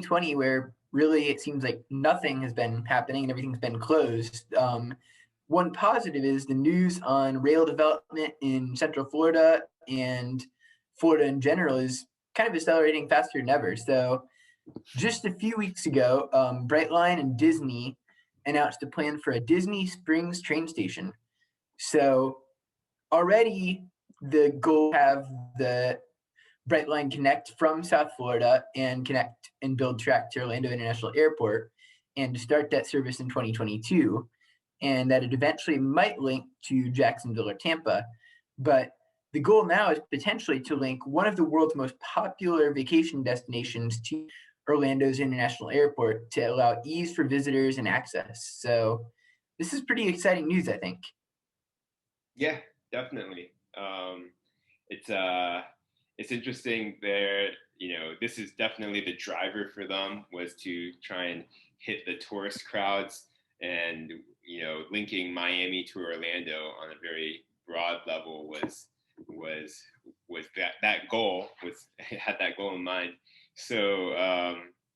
2020, where really it seems like nothing has been happening and everything's been closed, one positive is the news on rail development in Central Florida and Florida in general is kind of accelerating faster than ever. So just a few weeks ago, Brightline and Disney announced a plan for a Disney Springs train station. So already the goal to have the Brightline connect from South Florida and connect and build track to Orlando International Airport and to start that service in 2022. And that it eventually might link to Jacksonville or Tampa. But the goal now is potentially to link one of the world's most popular vacation destinations to Orlando's International Airport to allow ease for visitors and access. So this is pretty exciting news, I think. Yeah, definitely. It's interesting there, this is definitely the driver for them, was to try and hit the tourist crowds, and linking Miami to Orlando on a very broad level was that goal, had that goal in mind. So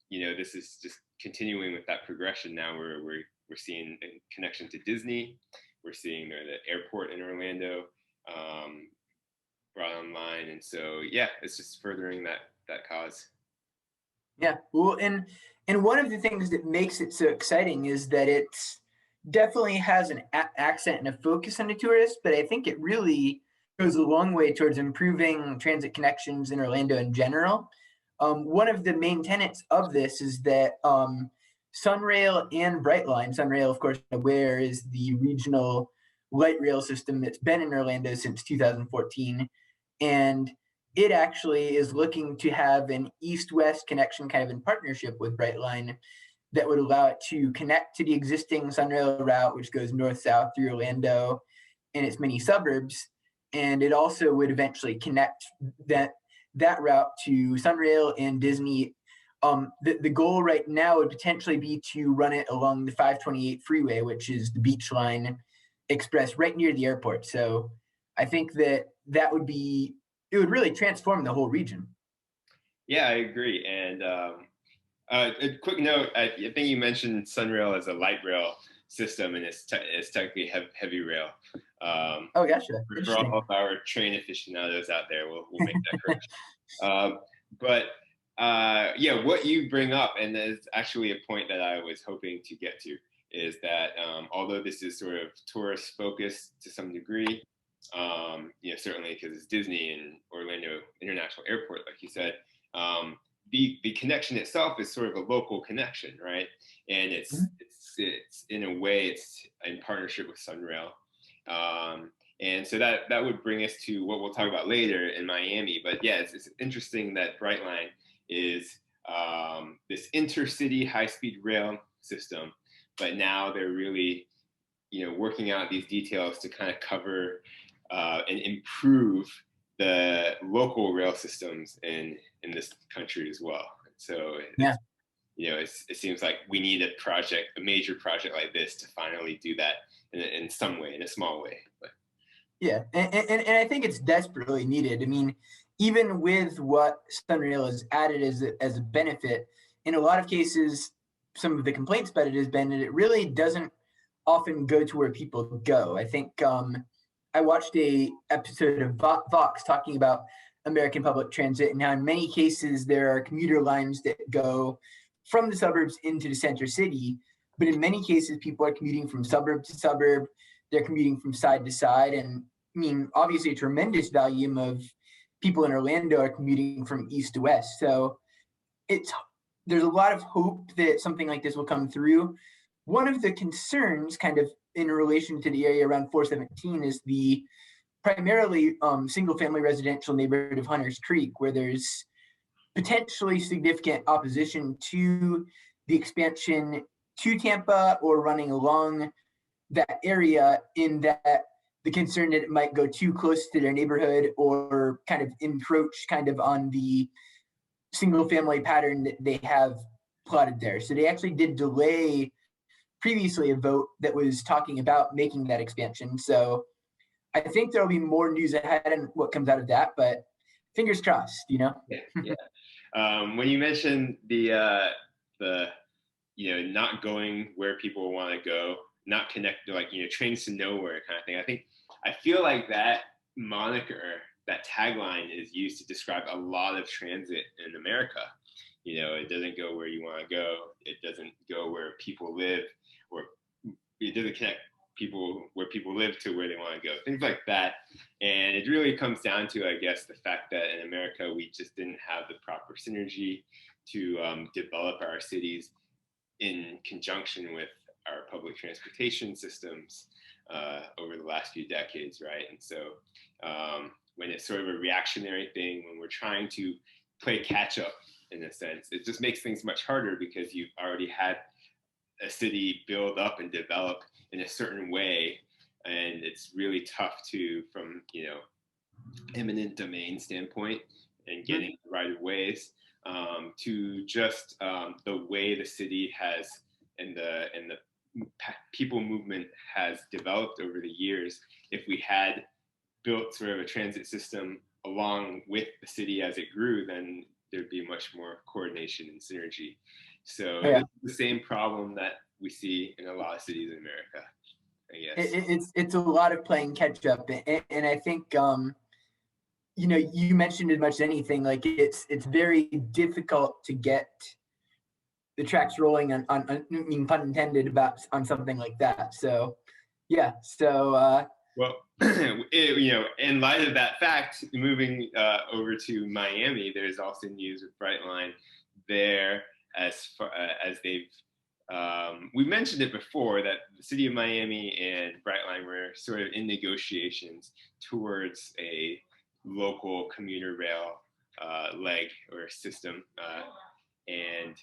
this is just continuing with that progression. Now we're seeing a connection to Disney, we're seeing the airport in Orlando brought online, and so it's just furthering that cause. Yeah, well, and one of the things that makes it so exciting is that it's definitely has an accent and a focus on the tourists, but I think it really goes a long way towards improving transit connections in Orlando in general. One of the main tenets of this is that Sunrail and Brightline, Sunrail, of course, where is the regional light rail system that's been in Orlando since 2014, and it actually is looking to have an east-west connection kind of in partnership with Brightline that would allow it to connect to the existing Sunrail route, which goes north-south through Orlando and its many suburbs. And it also would eventually connect that route to Sunrail and Disney. The goal right now would potentially be to run it along the 528 freeway, which is the Beach Line Express right near the airport. So I think it would really transform the whole region. Yeah, I agree. And a quick note, I think you mentioned Sunrail as a light rail system, and it's technically heavy rail. Oh, gotcha. For all of our train aficionados out there, we'll make that correction. But what you bring up, and there's actually a point that I was hoping to get to, is that although this is sort of tourist focused to some degree, certainly because it's Disney and Orlando International Airport, like you said, the connection itself is sort of a local connection, right? And it's in a way it's in partnership with Sunrail, and so that would bring us to what we'll talk about later in Miami. But it's interesting that Brightline is this intercity high-speed rail system, but now they're really working out these details to kind of cover and improve the local rail systems in this country as well. So it seems like we need a major project like this to finally do that in some way, in a small way. But yeah, and I think it's desperately needed. I mean, even with what Sunrail has added as a benefit, in a lot of cases, some of the complaints about it has been that it really doesn't often go to where people go. I think I watched a episode of Vox talking about American public transit and how in many cases there are commuter lines that go from the suburbs into the center city, but in many cases people are commuting from suburb to suburb, they're commuting from side to side, and I mean, obviously a tremendous volume of people in Orlando are commuting from east to west. So there's a lot of hope that something like this will come through. One of the concerns kind of in relation to the area around 417 is the primarily single-family residential neighborhood of Hunters Creek, where there's potentially significant opposition to the expansion to Tampa or running along that area, in that the concern that it might go too close to their neighborhood or kind of encroach kind of on the single-family pattern that they have plotted there. So they actually did delay previously a vote that was talking about making that expansion. So I think there'll be more news ahead and what comes out of that, but fingers crossed, Yeah. When you mentioned the not going where people want to go, not connected, like trains to nowhere kind of thing. I feel like that moniker, that tagline, is used to describe a lot of transit in America. It doesn't go where you want to go. It doesn't go where people live, or it doesn't connect people where people live to where they want to go. Things like that. And it really comes down to, I guess, the fact that in America, we just didn't have the proper synergy to develop our cities in conjunction with our public transportation systems over the last few decades, right? And so when it's sort of a reactionary thing, when we're trying to play catch up in a sense, it just makes things much harder because you've already had a city build up and develop in a certain way, and it's really tough to, from eminent domain standpoint and getting the right of ways, to just the way the city has and the people movement has developed over the years. If we had built sort of a transit system along with the city as it grew, then there'd be much more coordination and synergy. So Yeah. it's the same problem that we see in a lot of cities in America, I guess. It's a lot of playing catch up, and I think you mentioned as much as anything, like it's very difficult to get the tracks rolling on I mean, pun intended, on something like that. So yeah, so Well, in light of that fact, moving over to Miami, there's also news with Brightline there, as far as they've we mentioned it before, that the city of Miami and Brightline were sort of in negotiations towards a local commuter rail leg or system, and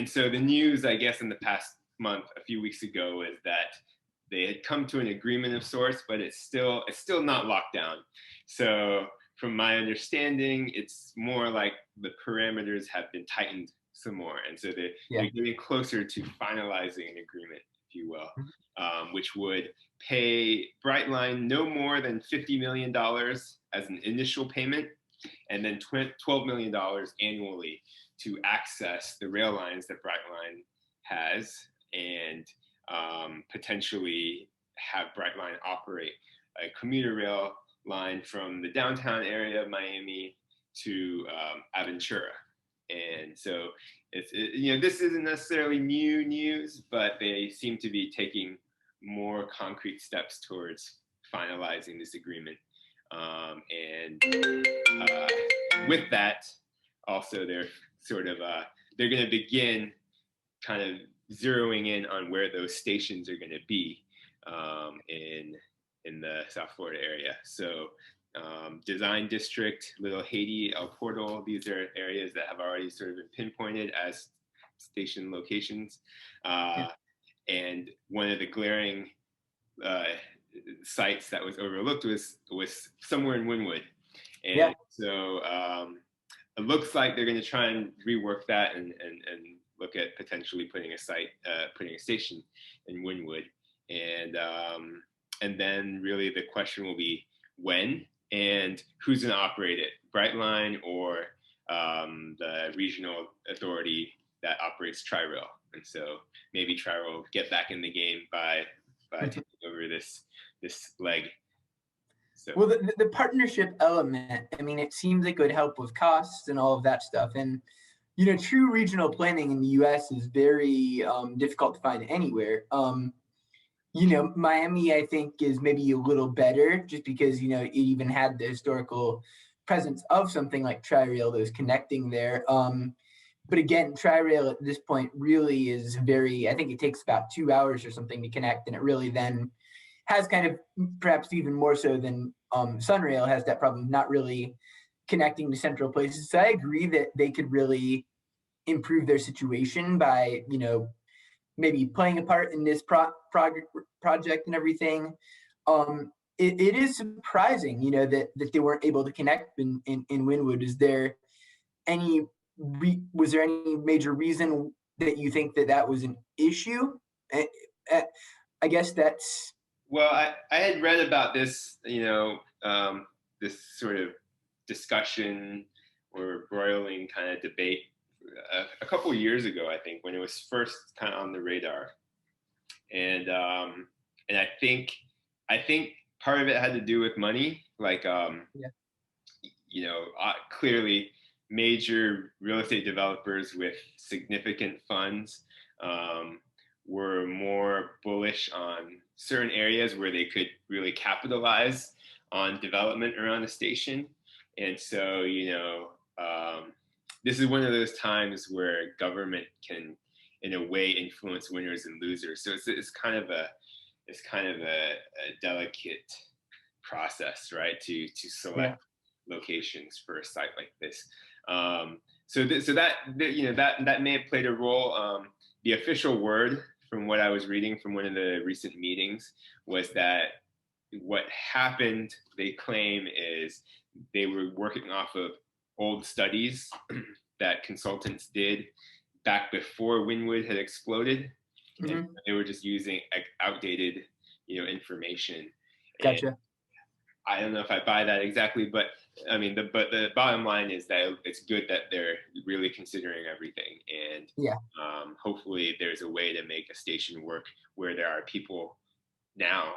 so the news, I guess, in the past month, a few weeks ago, is that they had come to an agreement of sorts, but it's still not locked down. So from my understanding, it's more like the parameters have been tightened some more, and so they're getting closer to finalizing an agreement, if you will, which would pay Brightline no more than $50 million as an initial payment, and then $12 million annually to access the rail lines that Brightline has, and potentially have Brightline operate a commuter rail line from the downtown area of Miami to Aventura. And so this isn't necessarily new news, but they seem to be taking more concrete steps towards finalizing this agreement. And with that, also they're sort of they're going to begin kind of zeroing in on where those stations are going to be in the South Florida area. So Design District, Little Haiti, El Portal, these are areas that have already sort of been pinpointed as station locations. And one of the glaring sites that was overlooked was somewhere in Wynwood. And so it looks like they're going to try and rework that and look at potentially putting a station in Wynwood. And then really the question will be when and who's going to operate it, Brightline or the regional authority that operates Tri-Rail. And so maybe Tri-Rail will get back in the game by taking over this leg. So. Well, the partnership element, I mean, it seems like it would help with costs and all of that stuff. And true regional planning in the U.S. is very difficult to find anywhere. Miami, I think, is maybe a little better just because, it even had the historical presence of something like Tri-Rail that was connecting there. But again, Tri-Rail at this point really is I think it takes about 2 hours or something to connect, and it really then has kind of, perhaps even more so than Sunrail, has that problem, not really connecting to central places. So I agree that they could really improve their situation by, maybe playing a part in this project and everything. It is surprising, that they weren't able to connect in Wynwood. Was there any major reason that you think that was an issue? I guess that's. Well, I had read about this, this sort of discussion or broiling kind of debate a couple years ago, I think, when it was first kind of on the radar. And I think part of it had to do with money, like Yeah. clearly major real estate developers with significant funds were more bullish on certain areas where they could really capitalize on development around the station. And so, this is one of those times where government can, in a way, influence winners and losers. So it's kind of a delicate process, right? To select locations for a site like this. So that may have played a role. The official word from what I was reading from one of the recent meetings was that what happened, they claim, is they were working off of old studies that consultants did back before Wynwood had exploded, and they were just using outdated, information. And Gotcha. I don't know if I buy that exactly, but I mean, the bottom line is that it's good that they're really considering everything, and Yeah. hopefully there's a way to make a station work where there are people now.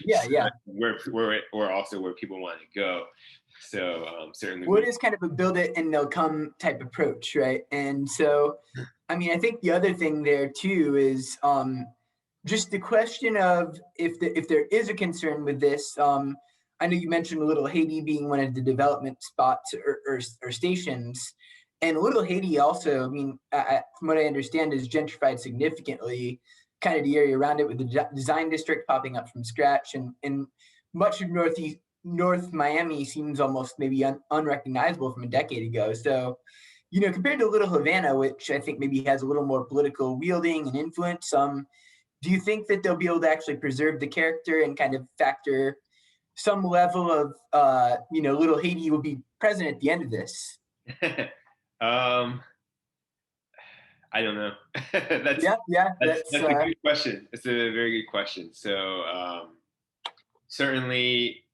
Yeah, yeah. Where also where people want to go. So certainly. Well, it is kind of a build it and they'll come type approach, right? And so, I mean, I think the other thing there too is just the question of if there is a concern with this. I know you mentioned Little Haiti being one of the development spots or stations, and Little Haiti also, I mean, from what I understand, is gentrified significantly, kind of the area around it with the design district popping up from scratch, and much of North Miami seems almost maybe unrecognizable from a decade ago. So, compared to Little Havana, which I think maybe has a little more political wielding and influence, do you think that they'll be able to actually preserve the character and kind of factor some level of, Little Haiti will be present at the end of this? I don't know. That's That's a good question. It's a very good question. So certainly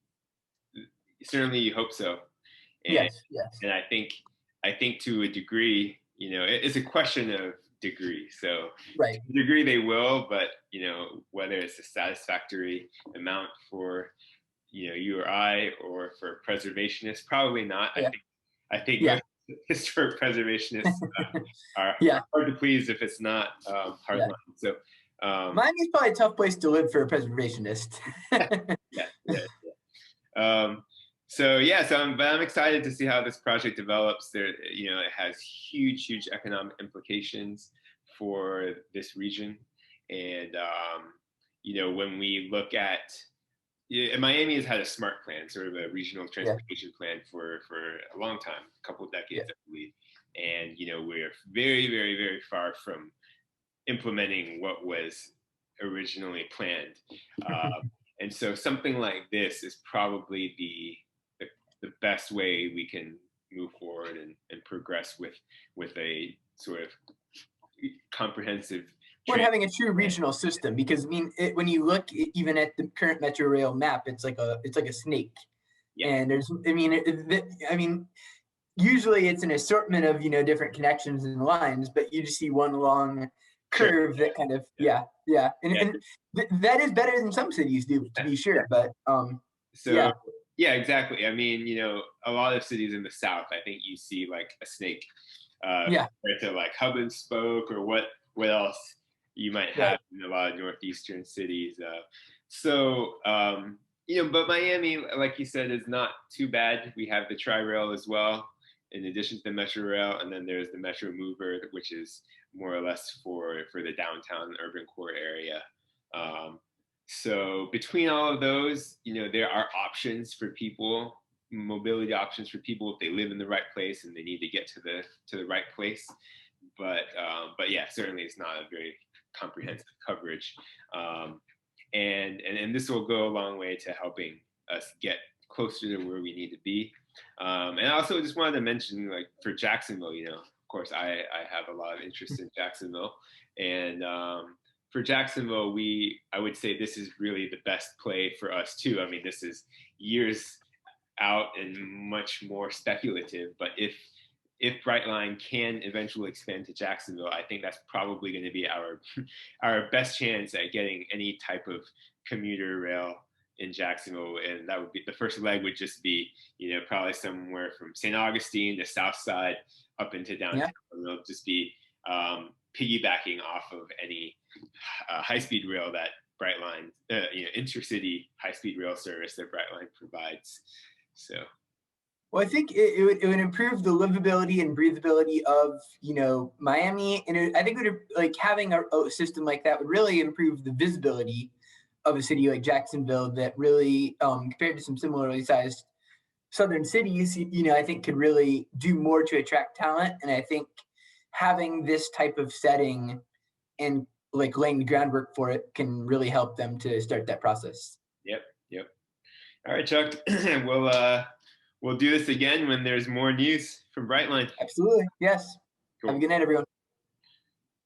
you hope so. And, yes. and I think to a degree, it's a question of degree. So Right. to a degree they will, but whether it's a satisfactory amount for you or I, or for preservationists, probably not. Yeah. I think Yeah. historic preservationists are Yeah. hard to please if it's not hardline. So Miami's probably a tough place to live for a preservationist. But I'm excited to see how this project develops. There, it has huge economic implications for this region, and when we look at, Miami has had a SMART plan, sort of a regional transportation plan for a long time, a couple of decades, I believe, and we're very far from implementing what was originally planned. And so something like this is probably the best way we can move forward and progress with a sort of comprehensive. We're having a true regional system, because I mean, when you look even at the current Metro Rail map, it's like a snake, and there's, I mean, usually it's an assortment of different connections and lines, but you just see one long curve that kind of and that is better than some cities do, to be sure. But exactly. I mean, a lot of cities in the South, I think you see like a snake compared to like hub and spoke, or what else you might have in a lot of northeastern cities. But Miami, like you said, is not too bad. We have the Tri-Rail as well, in addition to the Metro Rail, and then there's the Metro Mover, which is more or less for the downtown urban core area. So between all of those, there are options for people, mobility options for people if they live in the right place and they need to get to the right place. But certainly it's not a very comprehensive coverage, and this will go a long way to helping us get closer to where we need to be. And I also just wanted to mention, like, for Jacksonville, of course, I have a lot of interest in Jacksonville, and for Jacksonville, I would say this is really the best play for us too. I mean, this is years out and much more speculative. But if Brightline can eventually expand to Jacksonville, I think that's probably going to be our our best chance at getting any type of commuter rail in Jacksonville. And that would be, the first leg would just be, probably somewhere from St. Augustine, the south side, up into downtown. Yeah. And it'll just be piggybacking off of any high-speed rail that Brightline, intercity high-speed rail service that Brightline provides. So. Well, I think it would improve the livability and breathability of Miami, and I think it would, like, having a system like that would really improve the visibility of a city like Jacksonville that really, compared to some similarly sized southern cities, I think could really do more to attract talent. And I think having this type of setting and like laying the groundwork for it can really help them to start that process. Yep. Yep. All right, Chuck. We'll do this again when there's more news from Brightline. Absolutely. Yes. Cool. Have a good night, everyone.